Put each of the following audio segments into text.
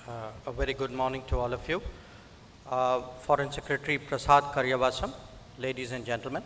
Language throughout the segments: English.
A very good morning to all of you. Foreign Secretary Prasad Karyavasam, ladies and gentlemen.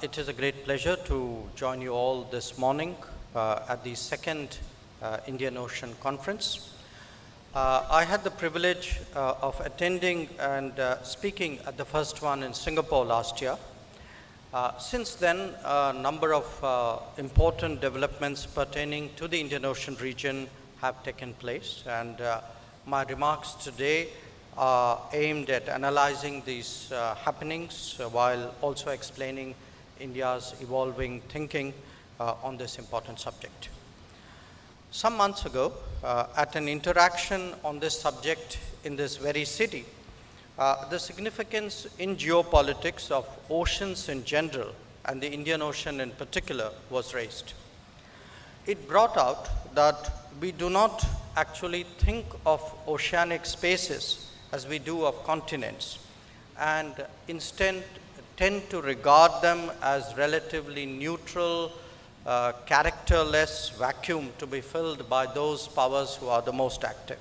It is a great pleasure to join you all this morning at the second Indian Ocean Conference. I had the privilege of attending and speaking at the first one in Singapore last year. Since then, a number of important developments pertaining to the Indian Ocean region have taken place, and my remarks today are aimed at analyzing these happenings while also explaining India's evolving thinking on this important subject. Some months ago, at an interaction on this subject in this very city, the significance in geopolitics of oceans in general and the Indian Ocean in particular was raised. It brought out that we do not actually think of oceanic spaces as we do of continents, and instead tend to regard them as relatively neutral, characterless vacuum to be filled by those powers who are the most active.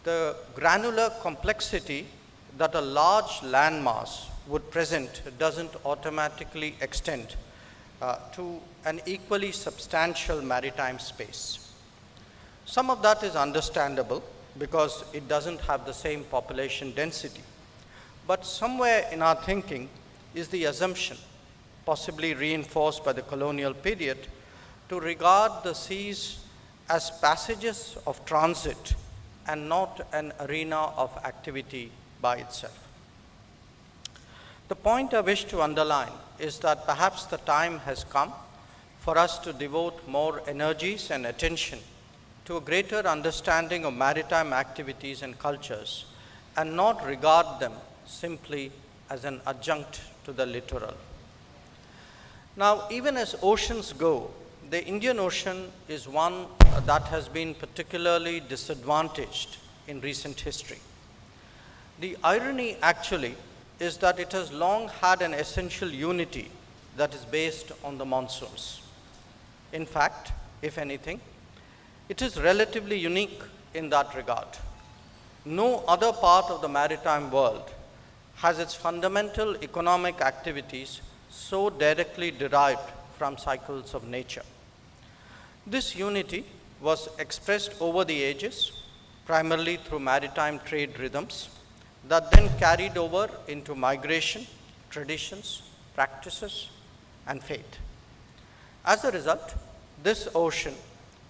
The granular complexity that a large landmass would present doesn't automatically extend to an equally substantial maritime space. Some of that is understandable because it doesn't have the same population density. But somewhere in our thinking is the assumption, possibly reinforced by the colonial period, to regard the seas as passages of transit and not an arena of activity by itself. The point I wish to underline is that perhaps the time has come for us to devote more energies and attention to a greater understanding of maritime activities and cultures, and not regard them simply as an adjunct to the littoral. Now, even as oceans go, the Indian Ocean is one that has been particularly disadvantaged in recent history. The irony actually is that it has long had an essential unity that is based on the monsoons. In fact, if anything, it is relatively unique in that regard. No other part of the maritime world has its fundamental economic activities so directly derived from cycles of nature. This unity was expressed over the ages, primarily through maritime trade rhythms, that then carried over into migration, traditions, practices, and faith. As a result, this ocean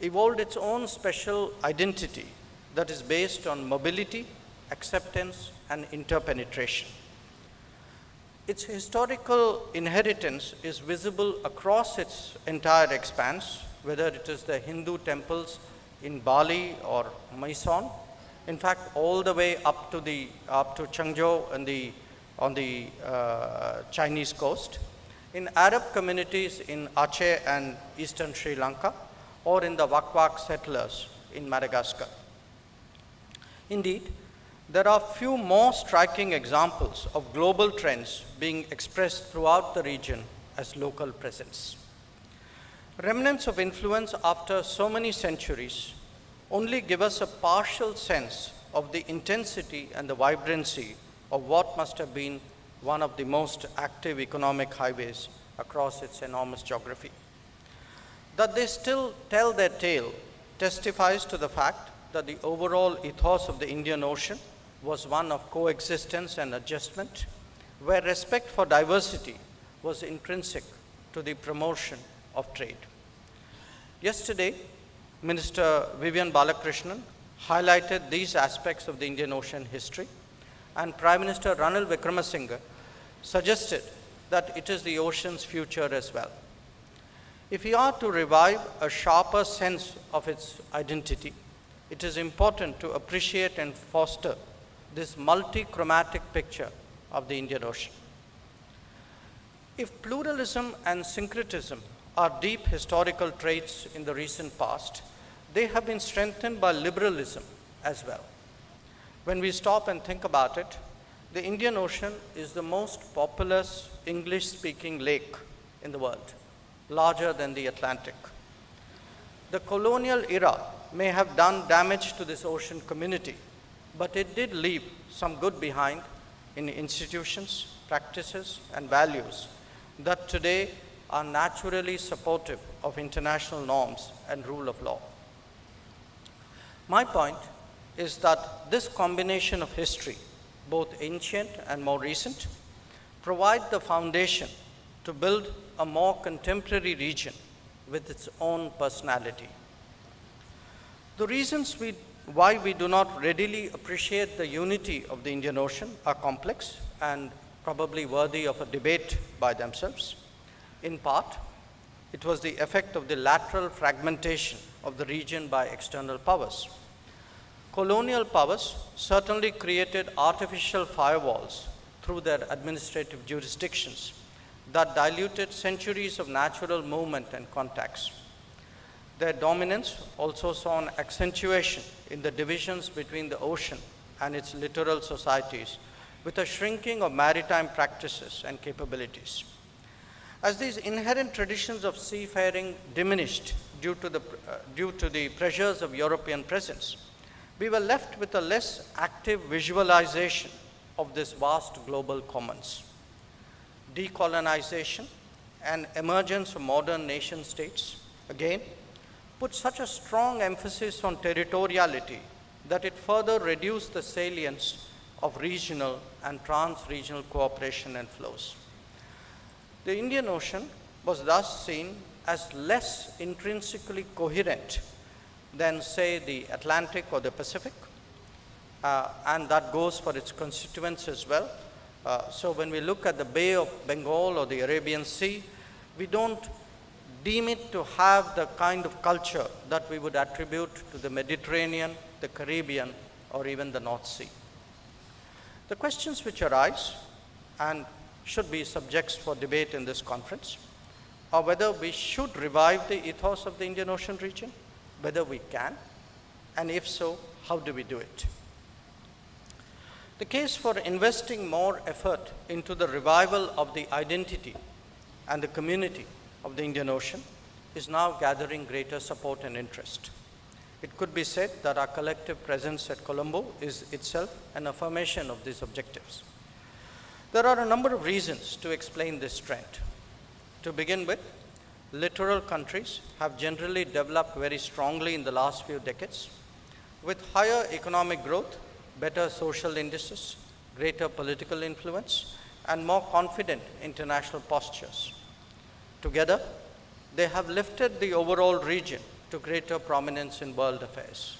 evolved its own special identity that is based on mobility, acceptance, and interpenetration. Its historical inheritance is visible across its entire expanse, whether it is the Hindu temples in Bali or Mysore, in fact, all the way up to Changzhou on the Chinese coast, in Arab communities in Aceh and eastern Sri Lanka, or in the Wak-Wak settlers in Madagascar. Indeed, there are few more striking examples of global trends being expressed throughout the region as local presence. Remnants of influence after so many centuries only give us a partial sense of the intensity and the vibrancy of what must have been one of the most active economic highways across its enormous geography. That they still tell their tale testifies to the fact that the overall ethos of the Indian Ocean was one of coexistence and adjustment, where respect for diversity was intrinsic to the promotion of trade. Yesterday, Minister Vivian Balakrishnan highlighted these aspects of the Indian Ocean history, and Prime Minister Ranil Wickremesinghe suggested that it is the ocean's future as well. If we are to revive a sharper sense of its identity, it is important to appreciate and foster this multi-chromatic picture of the Indian Ocean. If pluralism and syncretism are deep historical traits in the recent past, they have been strengthened by liberalism as well. When we stop and think about it, the Indian Ocean is the most populous English-speaking lake in the world, larger than the Atlantic. The colonial era may have done damage to this ocean community, but it did leave some good behind in institutions, practices, and values that today are naturally supportive of international norms and rule of law. My point is that this combination of history, both ancient and more recent, provide the foundation to build a more contemporary region with its own personality. The reasons why we do not readily appreciate the unity of the Indian Ocean are complex and probably worthy of a debate by themselves. In part, it was the effect of the lateral fragmentation of the region by external powers. Colonial powers certainly created artificial firewalls through their administrative jurisdictions that diluted centuries of natural movement and contacts. Their dominance also saw an accentuation in the divisions between the ocean and its littoral societies, with a shrinking of maritime practices and capabilities. As these inherent traditions of seafaring diminished due to the pressures of European presence, we were left with a less active visualization of this vast global commons. Decolonization and emergence of modern nation states, again, put such a strong emphasis on territoriality that it further reduced the salience of regional and trans-regional cooperation and flows. The Indian Ocean was thus seen as less intrinsically coherent than, say, the Atlantic or the Pacific, and that goes for its constituents as well. So when we look at the Bay of Bengal or the Arabian Sea, we don't deem it to have the kind of culture that we would attribute to the Mediterranean, the Caribbean, or even the North Sea. The questions which arise and should be subjects for debate in this conference are whether we should revive the ethos of the Indian Ocean region, whether we can, and if so, how do we do it? The case for investing more effort into the revival of the identity and the community of the Indian Ocean is now gathering greater support and interest. It could be said that our collective presence at Colombo is itself an affirmation of these objectives. There are a number of reasons to explain this trend. To begin with, littoral countries have generally developed very strongly in the last few decades, with higher economic growth, better social indices, greater political influence, and more confident international postures. Together, they have lifted the overall region to greater prominence in world affairs.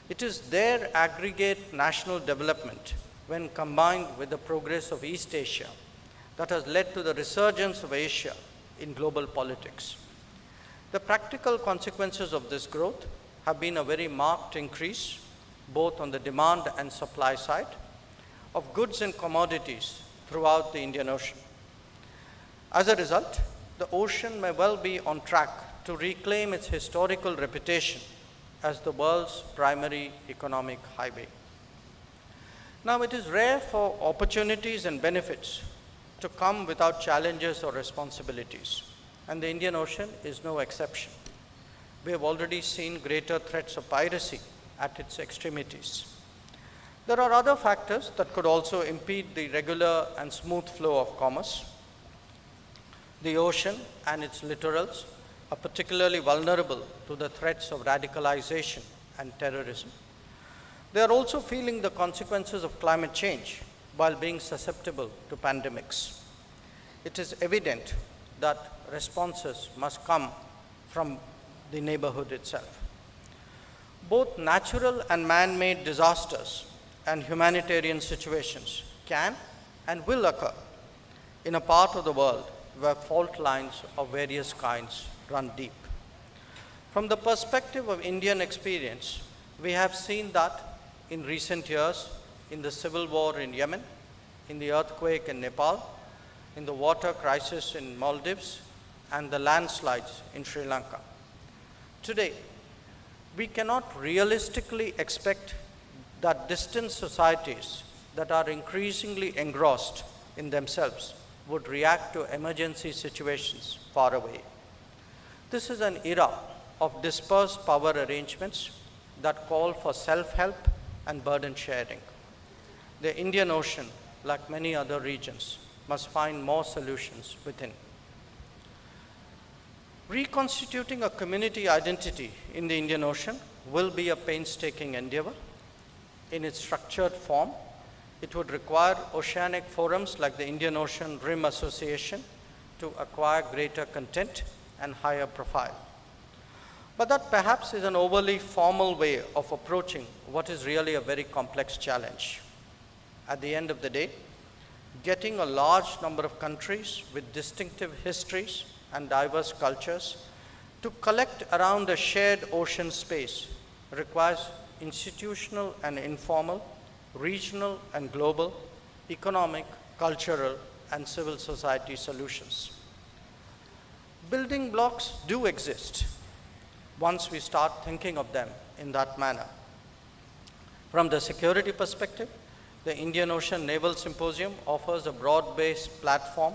It is their aggregate national development, when combined with the progress of East Asia, that has led to the resurgence of Asia in global politics. The practical consequences of this growth have been a very marked increase, both on the demand and supply side, of goods and commodities throughout the Indian Ocean. As a result, the ocean may well be on track to reclaim its historical reputation as the world's primary economic highway. Now, it is rare for opportunities and benefits to come without challenges or responsibilities, and the Indian Ocean is no exception. We have already seen greater threats of piracy at its extremities. There are other factors that could also impede the regular and smooth flow of commerce. The ocean and its littorals are particularly vulnerable to the threats of radicalization and terrorism. They are also feeling the consequences of climate change while being susceptible to pandemics. It is evident that responses must come from the neighborhood itself. Both natural and man-made disasters and humanitarian situations can and will occur in a part of the world where fault lines of various kinds run deep. From the perspective of Indian experience, we have seen that in recent years, in the civil war in Yemen, in the earthquake in Nepal, in the water crisis in Maldives, and the landslides in Sri Lanka. Today, we cannot realistically expect that distant societies that are increasingly engrossed in themselves would react to emergency situations far away. This is an era of dispersed power arrangements that call for self-help and burden sharing. The Indian Ocean, like many other regions, must find more solutions within. Reconstituting a community identity in the Indian Ocean will be a painstaking endeavor. In its structured form, it would require oceanic forums like the Indian Ocean Rim Association to acquire greater content and higher profile. But that perhaps is an overly formal way of approaching what is really a very complex challenge. At the end of the day, getting a large number of countries with distinctive histories and diverse cultures to collect around a shared ocean space requires institutional and informal, regional and global, economic, cultural, and civil society solutions. Building blocks do exist once we start thinking of them in that manner. From the security perspective, the Indian Ocean Naval Symposium offers a broad-based platform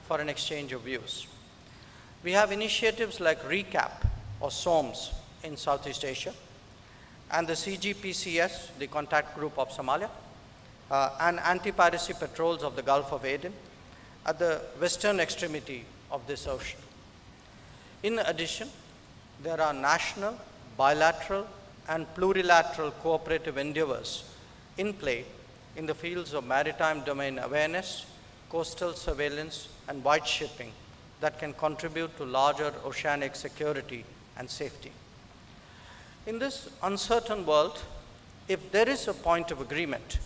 for an exchange of views. We have initiatives like RECAP or SOMS in Southeast Asia, and the CGPCS, the Contact Group of Somalia, and anti-piracy patrols of the Gulf of Aden at the western extremity of this ocean. In addition, there are national, bilateral, and plurilateral cooperative endeavors in play in the fields of maritime domain awareness, coastal surveillance, and white shipping that can contribute to larger oceanic security and safety. In this uncertain world, if there is a point of agreement,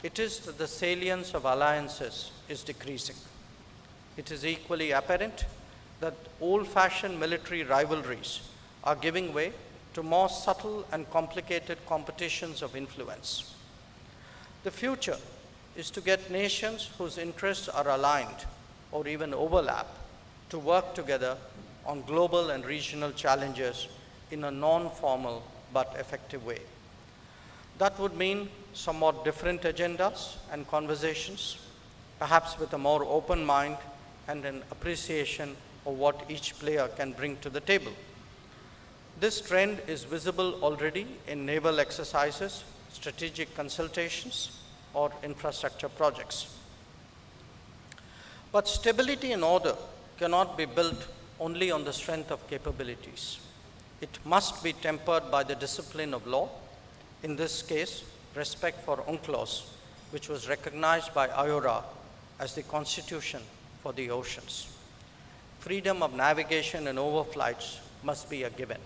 it is that the salience of alliances is decreasing. It is equally apparent that old-fashioned military rivalries are giving way to more subtle and complicated competitions of influence. The future is to get nations whose interests are aligned or even overlap to work together on global and regional challenges in a non-formal but effective way. That would mean somewhat different agendas and conversations, perhaps with a more open mind and an appreciation of what each player can bring to the table. This trend is visible already in naval exercises, strategic consultations, or infrastructure projects. But stability and order cannot be built only on the strength of capabilities. It must be tempered by the discipline of law, in this case, respect for UNCLOS, which was recognized by IORA as the constitution for the oceans. Freedom of navigation and overflights must be a given.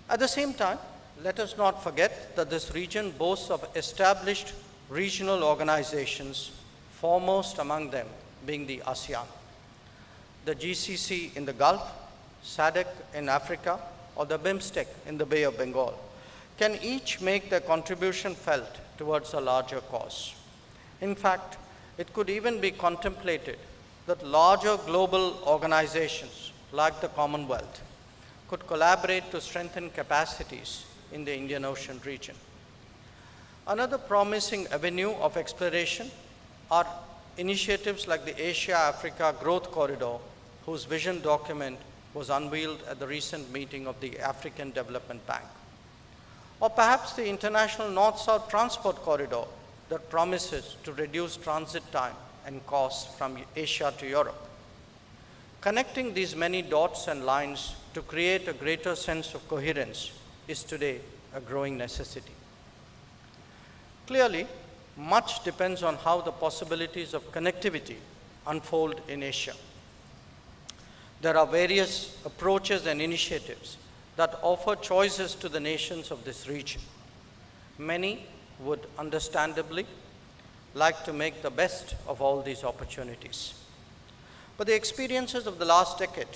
At the same time, let us not forget that this region boasts of established regional organizations, foremost among them being the ASEAN. The GCC in the Gulf, SADC in Africa, or the BIMSTEC in the Bay of Bengal can each make their contribution felt towards a larger cause. In fact, it could even be contemplated that larger global organizations like the Commonwealth could collaborate to strengthen capacities in the Indian Ocean region. Another promising avenue of exploration are initiatives like the Asia-Africa Growth Corridor, whose vision document was unveiled at the recent meeting of the African Development Bank. Or perhaps the International North-South Transport Corridor that promises to reduce transit time and costs from Asia to Europe. Connecting these many dots and lines to create a greater sense of coherence is today a growing necessity. Clearly, much depends on how the possibilities of connectivity unfold in Asia. There are various approaches and initiatives that offer choices to the nations of this region. Many would understandably like to make the best of all these opportunities. But the experiences of the last decade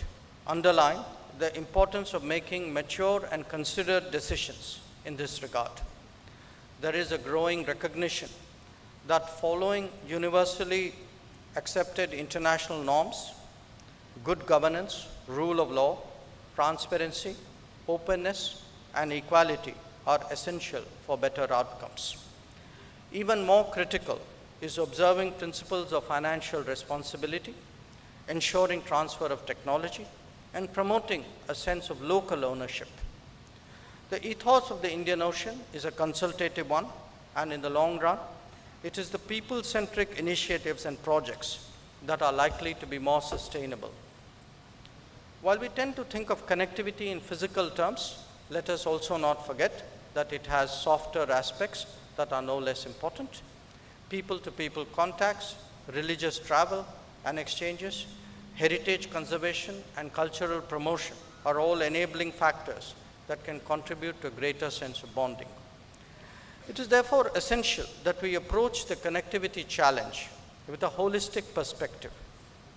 underline the importance of making mature and considered decisions in this regard. There is a growing recognition that following universally accepted international norms, good governance, rule of law, transparency, openness, and equality are essential for better outcomes. Even more critical is observing principles of financial responsibility, ensuring transfer of technology, and promoting a sense of local ownership. The ethos of the Indian Ocean is a consultative one, and in the long run, it is the people-centric initiatives and projects that are likely to be more sustainable. While we tend to think of connectivity in physical terms, let us also not forget that it has softer aspects that are no less important. People-to-people contacts, religious travel and exchanges, heritage conservation, and cultural promotion are all enabling factors that can contribute to a greater sense of bonding. It is therefore essential that we approach the connectivity challenge with a holistic perspective,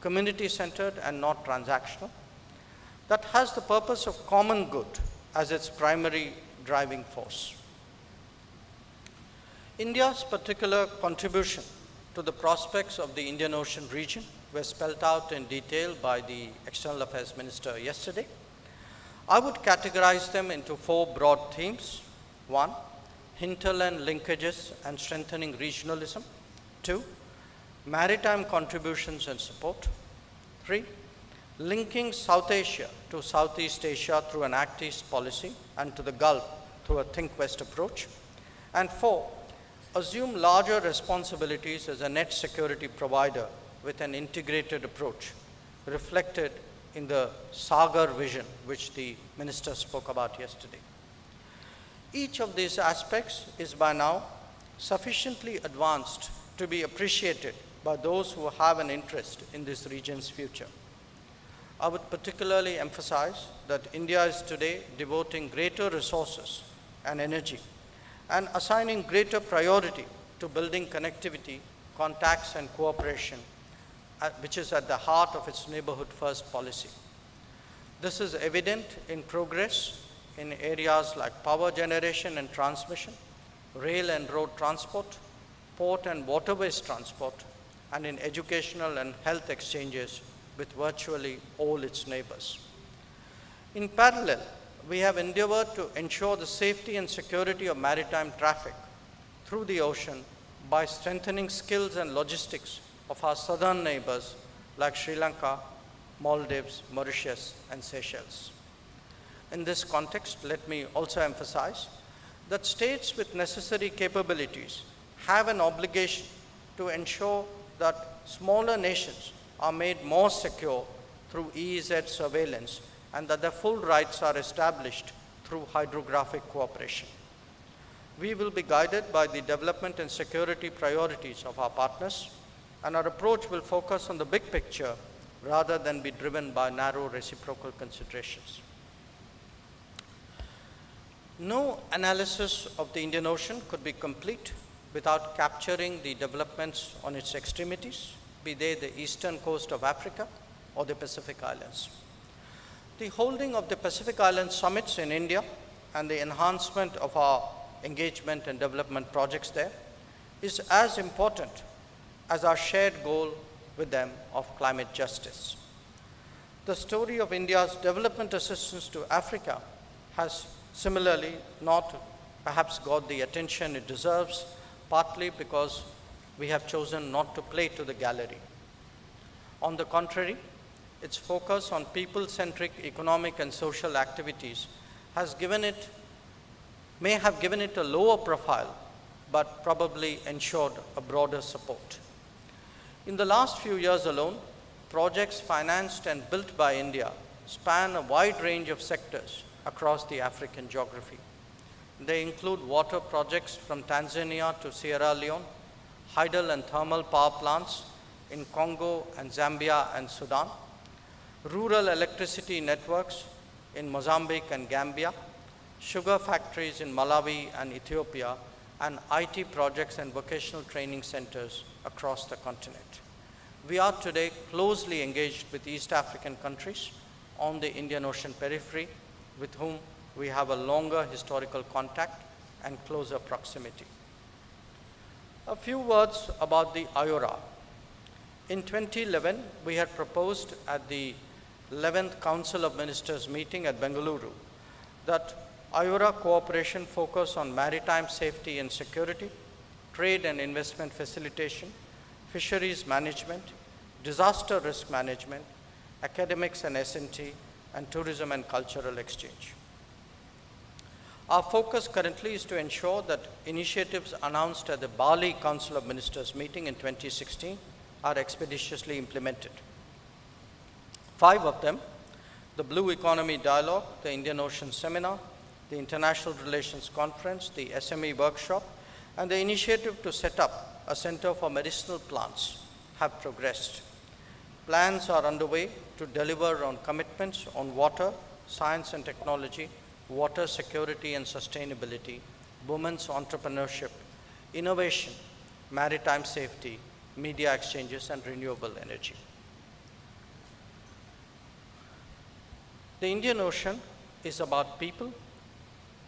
community-centered and not transactional, that has the purpose of common good as its primary driving force. India's particular contribution to the prospects of the Indian Ocean region were spelled out in detail by the External Affairs Minister yesterday. I would categorize them into 4 broad themes. 1, hinterland linkages and strengthening regionalism. 2, maritime contributions and support. 3, linking South Asia to Southeast Asia through an Act East policy and to the Gulf through a Think West approach. And 4, assume larger responsibilities as a net security provider with an integrated approach, reflected in the Sagar vision, which the minister spoke about yesterday. Each of these aspects is by now sufficiently advanced to be appreciated by those who have an interest in this region's future. I would particularly emphasize that India is today devoting greater resources and energy and assigning greater priority to building connectivity, contacts, and cooperation, which is at the heart of its neighborhood first policy. This is evident in progress in areas like power generation and transmission, rail and road transport, port and waterways transport, and in educational and health exchanges with virtually all its neighbors. In parallel, we have endeavored to ensure the safety and security of maritime traffic through the ocean by strengthening skills and logistics of our southern neighbors like Sri Lanka, Maldives, Mauritius, and Seychelles. In this context, let me also emphasize that states with necessary capabilities have an obligation to ensure that smaller nations are made more secure through EEZ surveillance and that their full rights are established through hydrographic cooperation. We will be guided by the development and security priorities of our partners, and our approach will focus on the big picture rather than be driven by narrow reciprocal considerations. No analysis of the Indian Ocean could be complete without capturing the developments on its extremities, be they the eastern coast of Africa or the Pacific Islands. The holding of the Pacific Islands summits in India and the enhancement of our engagement and development projects there is as important as our shared goal with them of climate justice. The story of India's development assistance to Africa has similarly not perhaps got the attention it deserves, partly because we have chosen not to play to the gallery. On the contrary, its focus on people-centric economic and social activities may have given it a lower profile, but probably ensured a broader support. In the last few years alone, projects financed and built by India span a wide range of sectors across the African geography. They include water projects from Tanzania to Sierra Leone, hydel and thermal power plants in Congo and Zambia and Sudan, rural electricity networks in Mozambique and Gambia, sugar factories in Malawi and Ethiopia, and IT projects and vocational training centers across the continent. We are today closely engaged with East African countries on the Indian Ocean periphery, with whom we have a longer historical contact and closer proximity. A few words about the IORA. In 2011, we had proposed at the 11th Council of Ministers meeting at Bengaluru that IORA cooperation focus on maritime safety and security, trade and investment facilitation, fisheries management, disaster risk management, academics and S&T, and tourism and cultural exchange. Our focus currently is to ensure that initiatives announced at the Bali Council of Ministers meeting in 2016 are expeditiously implemented. 5 of them, the Blue Economy Dialogue, the Indian Ocean Seminar, the International Relations Conference, the SME Workshop, and the initiative to set up a Center for Medicinal Plants have progressed. Plans are underway to deliver on commitments on water, science and technology, water security and sustainability, women's entrepreneurship, innovation, maritime safety, media exchanges, and renewable energy. The Indian Ocean is about people,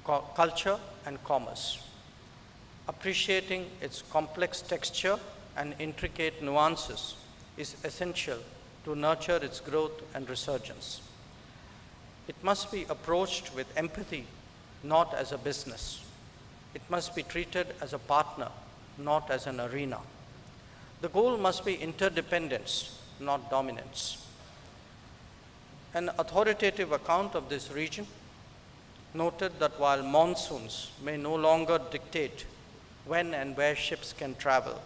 culture, and commerce. Appreciating its complex texture and intricate nuances is essential to nurture its growth and resurgence. It must be approached with empathy, not as a business. It must be treated as a partner, not as an arena. The goal must be interdependence, not dominance. An authoritative account of this region noted that while monsoons may no longer dictate when and where ships can travel,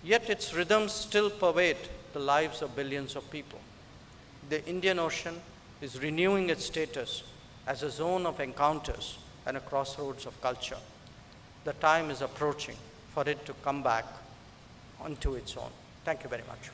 yet its rhythms still pervade the lives of billions of people. The Indian Ocean is renewing its status as a zone of encounters and a crossroads of culture. The time is approaching for it to come back onto its own. Thank you very much.